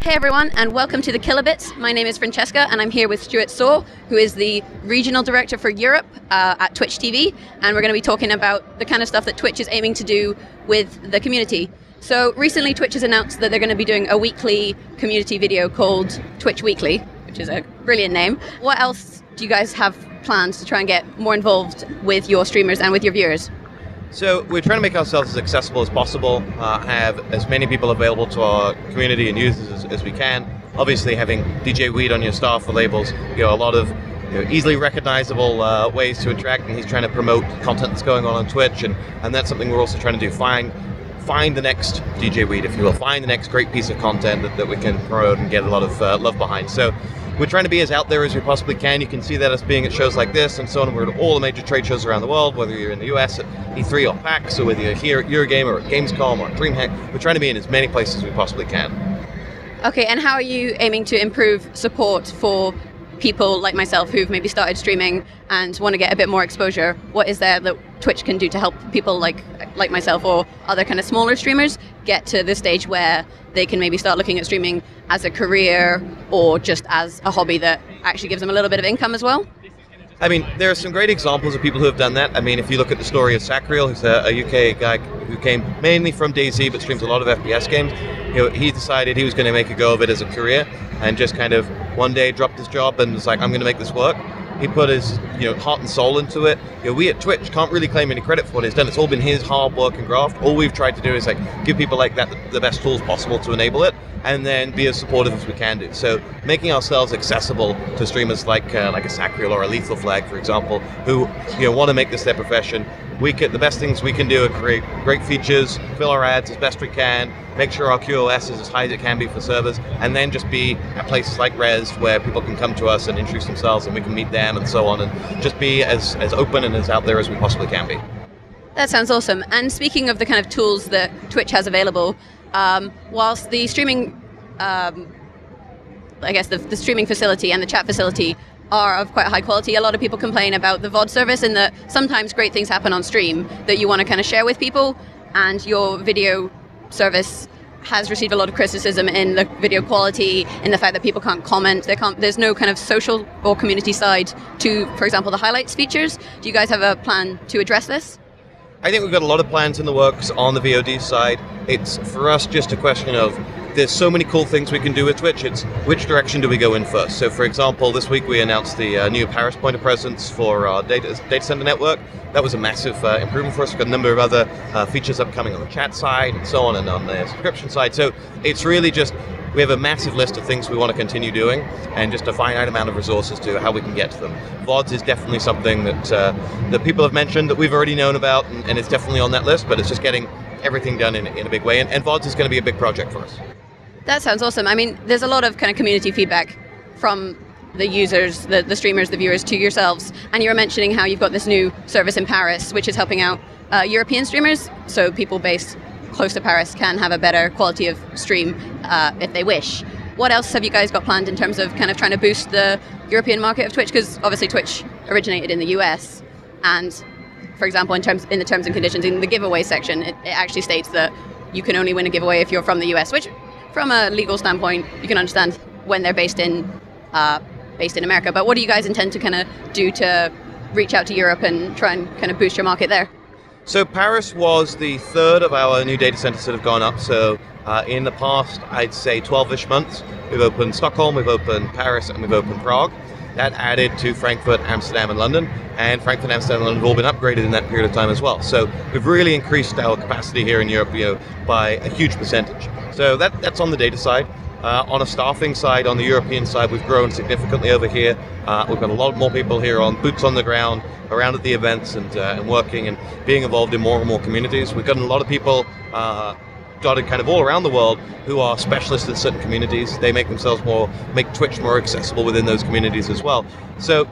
Hey everyone, and welcome to the Kilobits. My name is Francesca, and I'm here with Stuart Saw, who is the Regional Director for Europe at TwitchTV, and we're going to be talking about the kind of stuff that Twitch is aiming to do with the community. So recently Twitch has announced that they're going to be doing a weekly community video called Twitch Weekly, which is a brilliant name. What else do you guys have planned to try and get more involved with your streamers and with your viewers? So we're trying to make ourselves as accessible as possible, have as many people available to our community and users as we can. Obviously having DJ Weed on your staff for labels, a lot of easily recognizable ways to interact, and he's trying to promote content that's going on Twitch, and that's something we're also trying to do. Find the next DJ Weed, if you will, find the next great piece of content that we can promote and get a lot of love behind. So we're trying to be as out there as we possibly can. You can see that us being at shows like this and so on. We're at all the major trade shows around the world, whether you're in the US at E3 or PAX, or whether you're here at Eurogame or at Gamescom or at DreamHack. We're trying to be in as many places as we possibly can. Okay, and how are you aiming to improve support for people like myself who've maybe started streaming and want to get a bit more exposure? What is there that Twitch can do to help people like myself or other kind of smaller streamers get to the stage where they can maybe start looking at streaming as a career or just as a hobby that actually gives them a little bit of income as well? I mean, there are some great examples of people who have done that. I mean, if you look at the story of Sacriel, who's a UK guy who came mainly from DayZ but streams a lot of FPS games, he decided he was going to make a go of it as a career and just kind of one day dropped his job and was like, I'm going to make this work. He put his heart and soul into it. We at Twitch can't really claim any credit for what he's done. It's all been his hard work and graft. All we've tried to do is give people like that the best tools possible to enable it, and then be as supportive as we can do. So making ourselves accessible to streamers like a Sacriel or a Lethal Flag, for example, who want to make this their profession. The best things we can do are create great features, fill our ads as best we can, make sure our QoS is as high as it can be for servers, and then just be at places like Rezzed where people can come to us and introduce themselves and we can meet them and so on, and just be as open and as out there as we possibly can be. That sounds awesome. And speaking of the kind of tools that Twitch has available, whilst the streaming, I guess the streaming facility and the chat facility are of quite high quality, a lot of people complain about the VOD service and that sometimes great things happen on stream that you want to kind of share with people, and your video service has received a lot of criticism in the video quality, in the fact that people can't comment, there's no kind of social or community side to, for example, the highlights features. Do you guys have a plan to address this? I think we've got a lot of plans in the works on the VOD side. It's for us just a question of there's so many cool things we can do with Twitch. It's which direction do we go in first? So for example, this week we announced the new Paris point of presence for our data center network. That was a massive improvement for us. We've got a number of other features upcoming on the chat side and so on, and on the subscription side. So it's really just, we have a massive list of things we want to continue doing, and just a finite amount of resources to how we can get to them. VODs is definitely something that people have mentioned that we've already known about, and it's definitely on that list, but it's just getting everything done in a big way, and VODs is going to be a big project for us. That sounds awesome. I mean, there's a lot of kind of community feedback from the users, the streamers, the viewers, to yourselves, and you were mentioning how you've got this new service in Paris, which is helping out European streamers, so people based close to Paris can have a better quality of stream if they wish. What else have you guys got planned in terms of kind of trying to boost the European market of Twitch? Because obviously Twitch originated in the US, and for example, in the terms and conditions in the giveaway section, it actually states that you can only win a giveaway if you're from the US, which from a legal standpoint, you can understand when they're based in America. But what do you guys intend to kind of do to reach out to Europe and try and kind of boost your market there? So Paris was the third of our new data centers that have gone up. So in the past, I'd say 12-ish months, we've opened Stockholm, we've opened Paris, and we've opened Prague. That added to Frankfurt, Amsterdam, and London. And Frankfurt, Amsterdam, and London have all been upgraded in that period of time as well. So we've really increased our capacity here in Europe, by a huge percentage. So that's on the data side. On a staffing side, on the European side, we've grown significantly over here. We've got a lot more people here on boots on the ground, around at the events, and working and being involved in more and more communities. We've gotten a lot of people dotted kind of all around the world who are specialists in certain communities. They make Twitch more accessible within those communities as well. So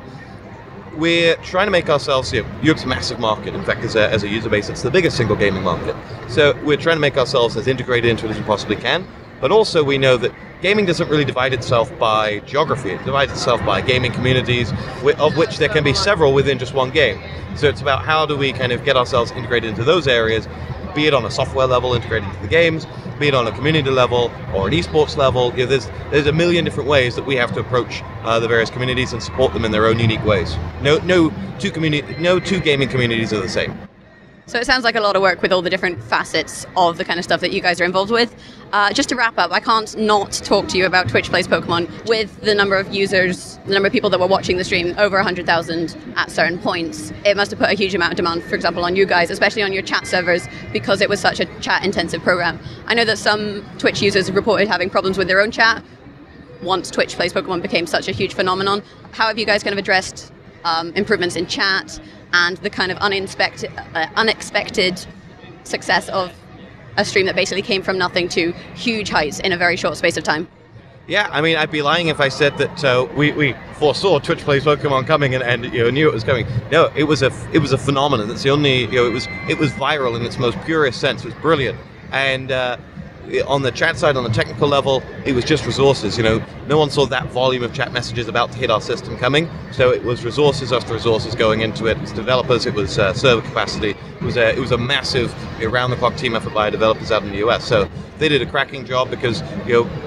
we're trying to make ourselves, Europe's a massive market. In fact, as a user base, it's the biggest single gaming market. So we're trying to make ourselves as integrated into it as we possibly can. But also we know that gaming doesn't really divide itself by geography. It divides itself by gaming communities, of which there can be several within just one game. So it's about how do we kind of get ourselves integrated into those areas, be it on a software level integrated into the games, be it on a community level or an eSports level. There's a million different ways that we have to approach the various communities and support them in their own unique ways. No two gaming communities are the same. So it sounds like a lot of work with all the different facets of the kind of stuff that you guys are involved with. Just to wrap up, I can't not talk to you about Twitch Plays Pokemon. With the number of users, the number of people that were watching the stream, over 100,000 at certain points, it must have put a huge amount of demand, for example, on you guys, especially on your chat servers, because it was such a chat-intensive program. I know that some Twitch users reported having problems with their own chat once Twitch Plays Pokemon became such a huge phenomenon. How have you guys kind of addressed improvements in chat and the kind of unexpected success of a stream that basically came from nothing to huge heights in a very short space of time? Yeah, I mean, I'd be lying if I said that we foresaw Twitch Plays Pokemon coming and knew it was coming. No, it was a phenomenon. That's the only it was viral in its most purest sense. It was brilliant, and on the chat side, on the technical level, it was just resources. No one saw that volume of chat messages about to hit our system coming. So it was resources after resources going into it. It was developers. It was server capacity. It was a massive around-the-clock team effort by developers out in the US. So they did a cracking job because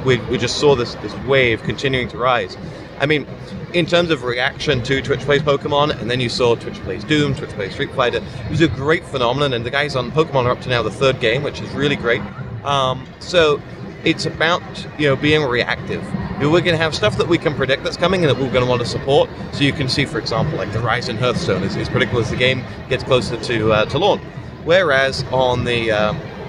we just saw this wave continuing to rise. I mean, in terms of reaction to Twitch Plays Pokemon, and then you saw Twitch Plays Doom, Twitch Plays Street Fighter, it was a great phenomenon. And the guys on Pokemon are up to now the 3rd game, which is really great. So it's about being reactive. We're going to have stuff that we can predict that's coming and that we're going to want to support. So you can see, for example, like the rise in Hearthstone is predictable as the game gets closer to launch. Whereas on the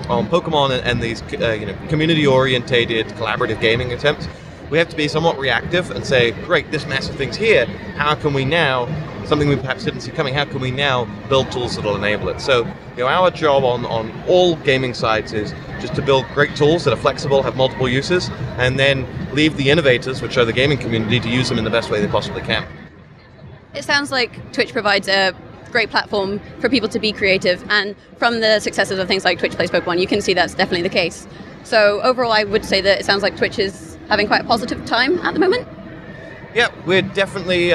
on Pokemon and these community-orientated collaborative gaming attempts, we have to be somewhat reactive and say, great, this massive thing's here. How can we now, something we perhaps didn't see coming, how can we now build tools that will enable it? So our job on all gaming sides is just to build great tools that are flexible, have multiple uses, and then leave the innovators, which are the gaming community, to use them in the best way they possibly can. It sounds like Twitch provides a great platform for people to be creative, and from the successes of things like Twitch Plays Pokemon, you can see that's definitely the case. So overall, I would say that it sounds like Twitch is having quite a positive time at the moment. Yeah, we're definitely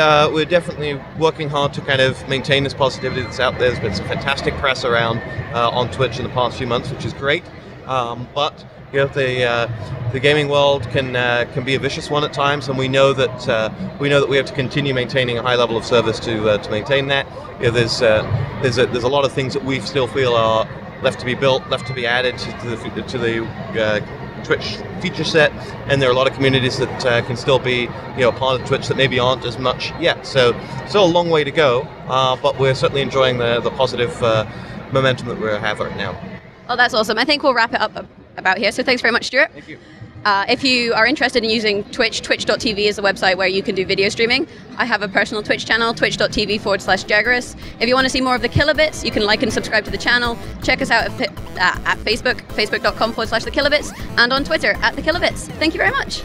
working hard to kind of maintain this positivity that's out there. There's been some fantastic press around on Twitch in the past few months, which is great. But the gaming world can be a vicious one at times, and we know that we have to continue maintaining a high level of service to maintain that. There's a lot of things that we still feel are left to be built, left to be added to the Twitch feature set, and there are a lot of communities that can still be part of Twitch that maybe aren't as much yet. So still a long way to go, but we're certainly enjoying the positive momentum that we have right now. Oh, that's awesome. I think we'll wrap it up about here. So thanks very much, Stuart. Thank you. If you are interested in using Twitch, twitch.tv is the website where you can do video streaming. I have a personal Twitch channel, twitch.tv/Jaggerus. If you want to see more of the Kilobits, you can like and subscribe to the channel. Check us out at Facebook, facebook.com/thekilobits, and on Twitter @thekilobits. Thank you very much.